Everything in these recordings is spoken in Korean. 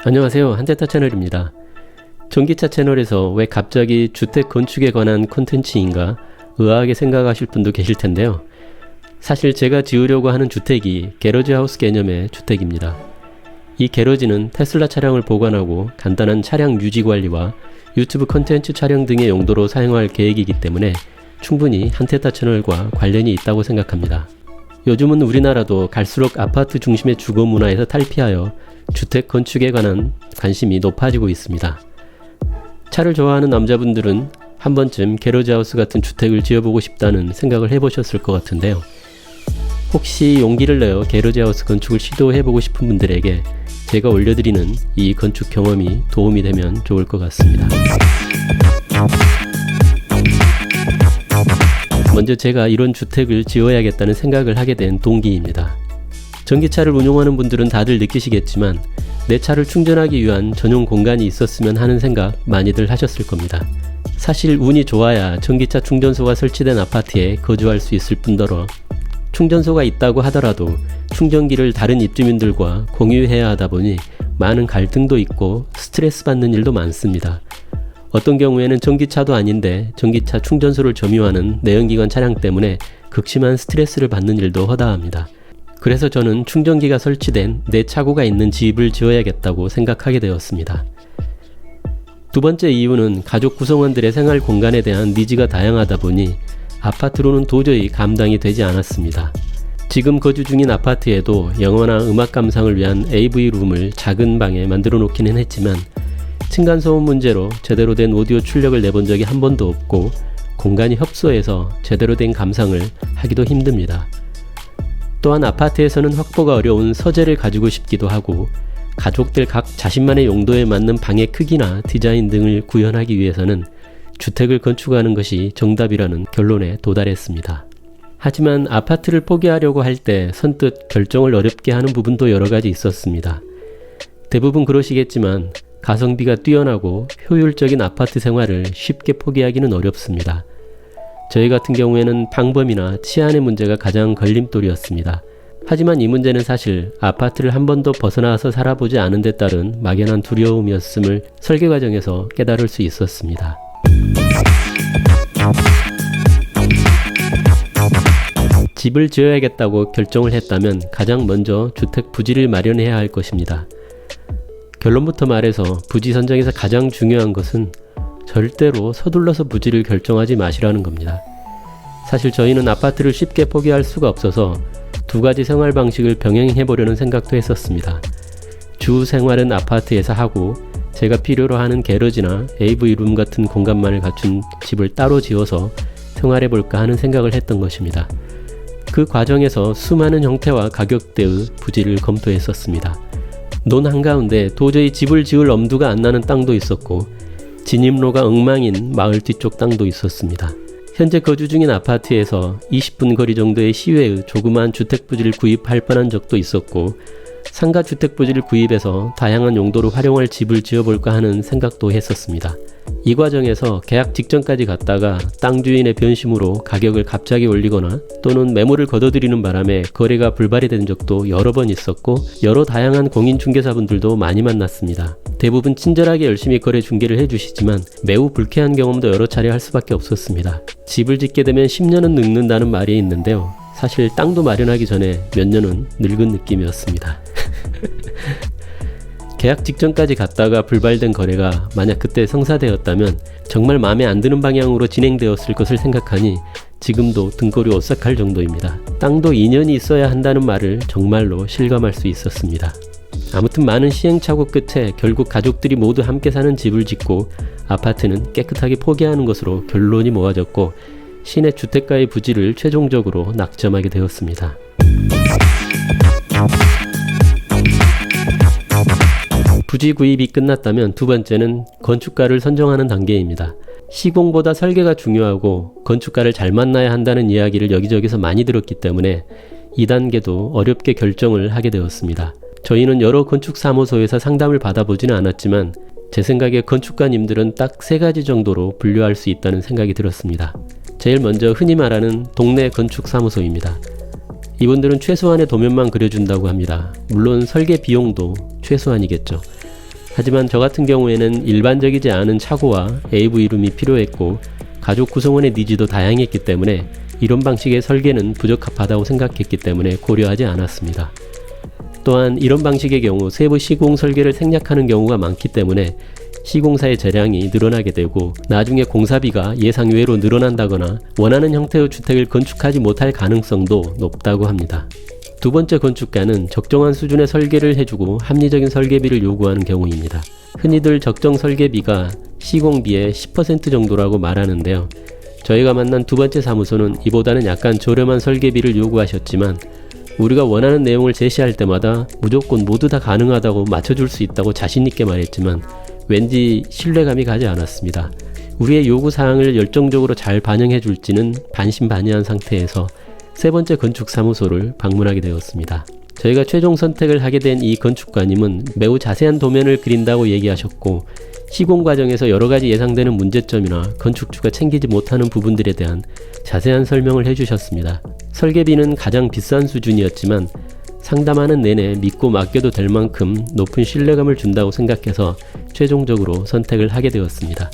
안녕하세요, 한테타 채널입니다. 전기차 채널에서 왜 갑자기 주택 건축에 관한 콘텐츠인가 의아하게 생각하실 분도 계실 텐데요. 사실 제가 지으려고 하는 주택이 게러지 하우스 개념의 주택입니다. 이 게러지는 테슬라 차량을 보관하고 간단한 차량 유지 관리와 유튜브 콘텐츠 촬영 등의 용도로 사용할 계획이기 때문에 충분히 한테타 채널과 관련이 있다고 생각합니다. 요즘은 우리나라도 갈수록 아파트 중심의 주거 문화에서 탈피하여 주택 건축에 관한 관심이 높아지고 있습니다. 차를 좋아하는 남자분들은 한 번쯤 게러지하우스 같은 주택을 지어보고 싶다는 생각을 해보셨을 것 같은데요. 혹시 용기를 내어 게러지하우스 건축을 시도해보고 싶은 분들에게 제가 올려드리는 이 건축 경험이 도움이 되면 좋을 것 같습니다. 먼저 제가 이런 주택을 지어야겠다는 생각을 하게 된 동기입니다. 전기차를 운용하는 분들은 다들 느끼시겠지만 내 차를 충전하기 위한 전용 공간이 있었으면 하는 생각 많이들 하셨을 겁니다. 사실 운이 좋아야 전기차 충전소가 설치된 아파트에 거주할 수 있을 뿐더러 충전소가 있다고 하더라도 충전기를 다른 입주민들과 공유해야 하다 보니 많은 갈등도 있고 스트레스 받는 일도 많습니다. 어떤 경우에는 전기차도 아닌데 전기차 충전소를 점유하는 내연기관 차량 때문에 극심한 스트레스를 받는 일도 허다합니다. 그래서 저는 충전기가 설치된 내 차고가 있는 집을 지어야겠다고 생각하게 되었습니다. 두 번째 이유는 가족 구성원들의 생활 공간에 대한 니즈가 다양하다 보니 아파트로는 도저히 감당이 되지 않았습니다. 지금 거주 중인 아파트에도 영화나 음악 감상을 위한 AV룸을 작은 방에 만들어 놓기는 했지만 층간소음 문제로 제대로 된 오디오 출력을 내본 적이 한 번도 없고 공간이 협소해서 제대로 된 감상을 하기도 힘듭니다. 또한 아파트에서는 확보가 어려운 서재를 가지고 싶기도 하고 가족들 각 자신만의 용도에 맞는 방의 크기나 디자인 등을 구현하기 위해서는 주택을 건축하는 것이 정답이라는 결론에 도달했습니다. 하지만 아파트를 포기하려고 할 때 선뜻 결정을 어렵게 하는 부분도 여러 가지 있었습니다. 대부분 그러시겠지만 가성비가 뛰어나고 효율적인 아파트 생활을 쉽게 포기하기는 어렵습니다. 저희 같은 경우에는 방범이나 치안의 문제가 가장 걸림돌이었습니다. 하지만 이 문제는 사실 아파트를 한 번도 벗어나서 살아보지 않은 데 따른 막연한 두려움이었음을 설계 과정에서 깨달을 수 있었습니다. 집을 지어야겠다고 결정을 했다면 가장 먼저 주택 부지를 마련해야 할 것입니다. 결론부터 말해서 부지 선정에서 가장 중요한 것은 절대로 서둘러서 부지를 결정하지 마시라는 겁니다. 사실 저희는 아파트를 쉽게 포기할 수가 없어서 두 가지 생활 방식을 병행해 보려는 생각도 했었습니다. 주 생활은 아파트에서 하고 제가 필요로 하는 게러지나 AV룸 같은 공간만을 갖춘 집을 따로 지어서 생활해 볼까 하는 생각을 했던 것입니다. 그 과정에서 수많은 형태와 가격대의 부지를 검토했었습니다. 논 한가운데 도저히 집을 지을 엄두가 안 나는 땅도 있었고 진입로가 엉망인 마을 뒤쪽 땅도 있었습니다. 현재 거주 중인 아파트에서 20분 거리 정도의 시외의 조그마한 주택부지를 구입할 뻔한 적도 있었고 상가 주택부지를 구입해서 다양한 용도로 활용할 집을 지어볼까 하는 생각도 했었습니다. 이 과정에서 계약 직전까지 갔다가 땅 주인의 변심으로 가격을 갑자기 올리거나 또는 매물을 거둬들이는 바람에 거래가 불발이 된 적도 여러 번 있었고 여러 다양한 공인중개사분들도 많이 만났습니다. 대부분 친절하게 열심히 거래 중개를 해주시지만 매우 불쾌한 경험도 여러 차례 할 수밖에 없었습니다. 집을 짓게 되면 10년은 늙는다는 말이 있는데요. 사실 땅도 마련하기 전에 몇 년은 늙은 느낌이었습니다. 계약 직전까지 갔다가 불발된 거래가 만약 그때 성사되었다면 정말 마음에 안 드는 방향으로 진행되었을 것을 생각하니 지금도 등골이 오싹할 정도입니다. 땅도 2년이 있어야 한다는 말을 정말로 실감할 수 있었습니다. 아무튼 많은 시행착오 끝에 결국 가족들이 모두 함께 사는 집을 짓고 아파트는 깨끗하게 포기하는 것으로 결론이 모아졌고 시내 주택가의 부지를 최종적으로 낙점하게 되었습니다. 부지 구입이 끝났다면 두 번째는 건축가를 선정하는 단계입니다. 시공보다 설계가 중요하고 건축가를 잘 만나야 한다는 이야기를 여기저기서 많이 들었기 때문에 이 단계도 어렵게 결정을 하게 되었습니다. 저희는 여러 건축사무소에서 상담을 받아보지는 않았지만 제 생각에 건축가님들은 딱 3가지 정도로 분류할 수 있다는 생각이 들었습니다. 제일 먼저 흔히 말하는 동네 건축사무소입니다. 이분들은 최소한의 도면만 그려준다고 합니다. 물론 설계 비용도 최소한이겠죠. 하지만 저 같은 경우에는 일반적이지 않은 차고와 AV룸이 필요했고 가족 구성원의 니즈도 다양했기 때문에 이런 방식의 설계는 부적합하다고 생각했기 때문에 고려하지 않았습니다. 또한 이런 방식의 경우 세부 시공 설계를 생략하는 경우가 많기 때문에 시공사의 재량이 늘어나게 되고 나중에 공사비가 예상 외로 늘어난다거나 원하는 형태의 주택을 건축하지 못할 가능성도 높다고 합니다. 두 번째 건축가는 적정한 수준의 설계를 해주고 합리적인 설계비를 요구하는 경우입니다. 흔히들 적정 설계비가 시공비의 10% 정도라고 말하는데요. 저희가 만난 두 번째 사무소는 이보다는 약간 저렴한 설계비를 요구하셨지만 우리가 원하는 내용을 제시할 때마다 무조건 모두 다 가능하다고 맞춰줄 수 있다고 자신있게 말했지만 왠지 신뢰감이 가지 않았습니다. 우리의 요구사항을 열정적으로 잘 반영해 줄지는 반신반의한 상태에서 세 번째 건축사무소를 방문하게 되었습니다. 저희가 최종 선택을 하게 된 이 건축가님은 매우 자세한 도면을 그린다고 얘기하셨고 시공 과정에서 여러가지 예상되는 문제점이나 건축주가 챙기지 못하는 부분들에 대한 자세한 설명을 해주셨습니다. 설계비는 가장 비싼 수준이었지만 상담하는 내내 믿고 맡겨도 될 만큼 높은 신뢰감을 준다고 생각해서 최종적으로 선택을 하게 되었습니다.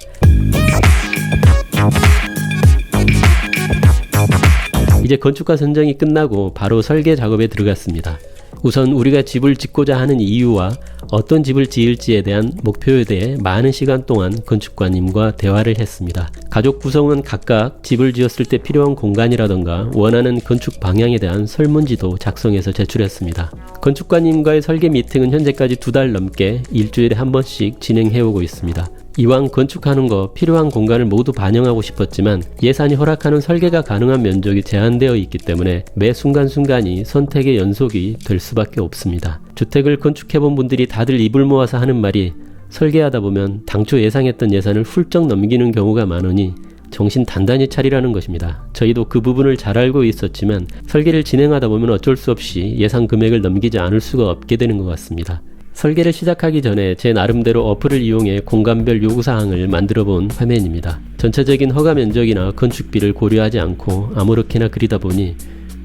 이제 건축가 선정이 끝나고 바로 설계 작업에 들어갔습니다. 우선 우리가 집을 짓고자 하는 이유와 어떤 집을 지을지에 대한 목표에 대해 많은 시간 동안 건축가님과 대화를 했습니다. 가족 구성원 각각 집을 지었을 때 필요한 공간이라던가 원하는 건축 방향에 대한 설문지도 작성해서 제출했습니다. 건축가님과의 설계 미팅은 현재까지 2달 넘게 일주일에 한 번씩 진행해오고 있습니다. 이왕 건축하는 거 필요한 공간을 모두 반영하고 싶었지만 예산이 허락하는 설계가 가능한 면적이 제한되어 있기 때문에 매 순간순간이 선택의 연속이 될 수밖에 없습니다. 주택을 건축해본 분들이 다들 입을 모아서 하는 말이 설계하다 보면 당초 예상했던 예산을 훌쩍 넘기는 경우가 많으니 정신 단단히 차리라는 것입니다. 저희도 그 부분을 잘 알고 있었지만 설계를 진행하다 보면 어쩔 수 없이 예상 금액을 넘기지 않을 수가 없게 되는 것 같습니다. 설계를 시작하기 전에 제 나름대로 어플을 이용해 공간별 요구사항을 만들어 본 화면입니다. 전체적인 허가 면적이나 건축비를 고려하지 않고 아무렇게나 그리다 보니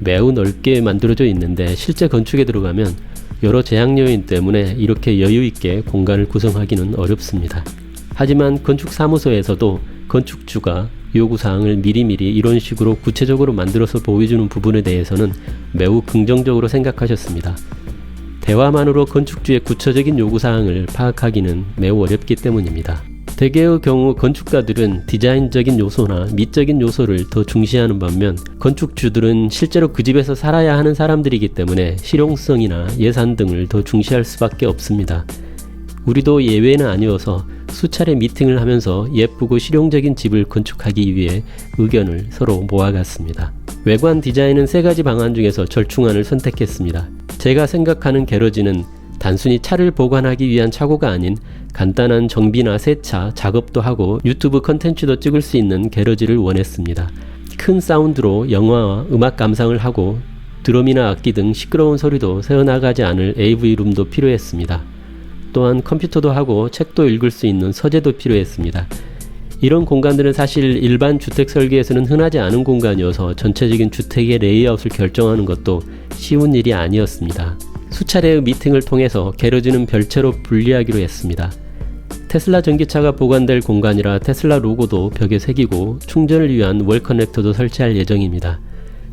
매우 넓게 만들어져 있는데 실제 건축에 들어가면 여러 제약 요인 때문에 이렇게 여유있게 공간을 구성하기는 어렵습니다. 하지만 건축사무소에서도 건축주가 요구사항을 미리미리 이런 식으로 구체적으로 만들어서 보여주는 부분에 대해서는 매우 긍정적으로 생각하셨습니다. 대화만으로 건축주의 구체적인 요구사항을 파악하기는 매우 어렵기 때문입니다. 대개의 경우 건축가들은 디자인적인 요소나 미적인 요소를 더 중시하는 반면 건축주들은 실제로 그 집에서 살아야 하는 사람들이기 때문에 실용성이나 예산 등을 더 중시할 수밖에 없습니다. 우리도 예외는 아니어서 수차례 미팅을 하면서 예쁘고 실용적인 집을 건축하기 위해 의견을 서로 모아갔습니다. 외관 디자인은 3가지 방안 중에서 절충안을 선택했습니다. 제가 생각하는 게러지는 단순히 차를 보관하기 위한 차고가 아닌 간단한 정비나 세차, 작업도 하고 유튜브 컨텐츠도 찍을 수 있는 게러지를 원했습니다. 큰 사운드로 영화와 음악 감상을 하고 드럼이나 악기 등 시끄러운 소리도 새어나가지 않을 AV룸도 필요했습니다. 또한 컴퓨터도 하고 책도 읽을 수 있는 서재도 필요했습니다. 이런 공간들은 사실 일반 주택 설계에서는 흔하지 않은 공간이어서 전체적인 주택의 레이아웃을 결정하는 것도 쉬운 일이 아니었습니다. 수차례의 미팅을 통해서 게러지는 별채로 분리하기로 했습니다. 테슬라 전기차가 보관될 공간이라 테슬라 로고도 벽에 새기고 충전을 위한 월 커넥터도 설치할 예정입니다.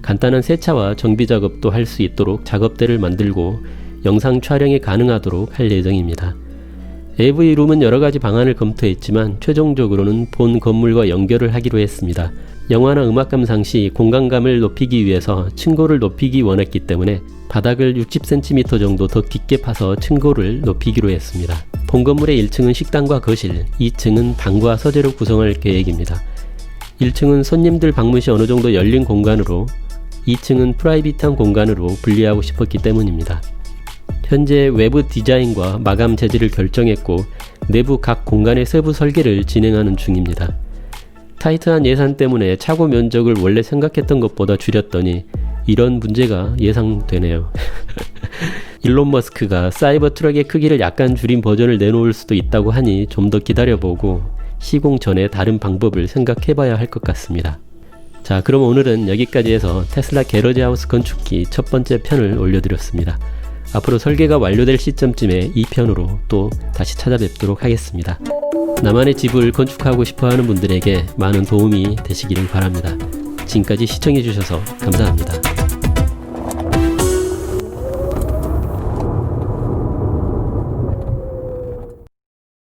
간단한 세차와 정비 작업도 할 수 있도록 작업대를 만들고 영상 촬영이 가능하도록 할 예정입니다. AV룸은 여러가지 방안을 검토했지만 최종적으로는 본 건물과 연결을 하기로 했습니다. 영화나 음악 감상 시 공간감을 높이기 위해서 층고를 높이기 원했기 때문에 바닥을 60cm 정도 더 깊게 파서 층고를 높이기로 했습니다. 본 건물의 1층은 식당과 거실, 2층은 방과 서재로 구성할 계획입니다. 1층은 손님들 방문 시 어느 정도 열린 공간으로 2층은 프라이빗한 공간으로 분리하고 싶었기 때문입니다. 현재 외부 디자인과 마감 재질을 결정했고 내부 각 공간의 세부 설계를 진행하는 중입니다. 타이트한 예산 때문에 차고 면적을 원래 생각했던 것보다 줄였더니 이런 문제가 예상되네요. 일론 머스크가 사이버 트럭의 크기를 약간 줄인 버전을 내놓을 수도 있다고 하니 좀 더 기다려보고 시공 전에 다른 방법을 생각해봐야 할 것 같습니다. 자, 그럼 오늘은 여기까지 해서 테슬라 게러지 하우스 건축기 첫 번째 편을 올려드렸습니다. 앞으로 설계가 완료될 시점쯤에 2편으로 또 다시 찾아뵙도록 하겠습니다. 나만의 집을 건축하고 싶어하는 분들에게 많은 도움이 되시기를 바랍니다. 지금까지 시청해주셔서 감사합니다.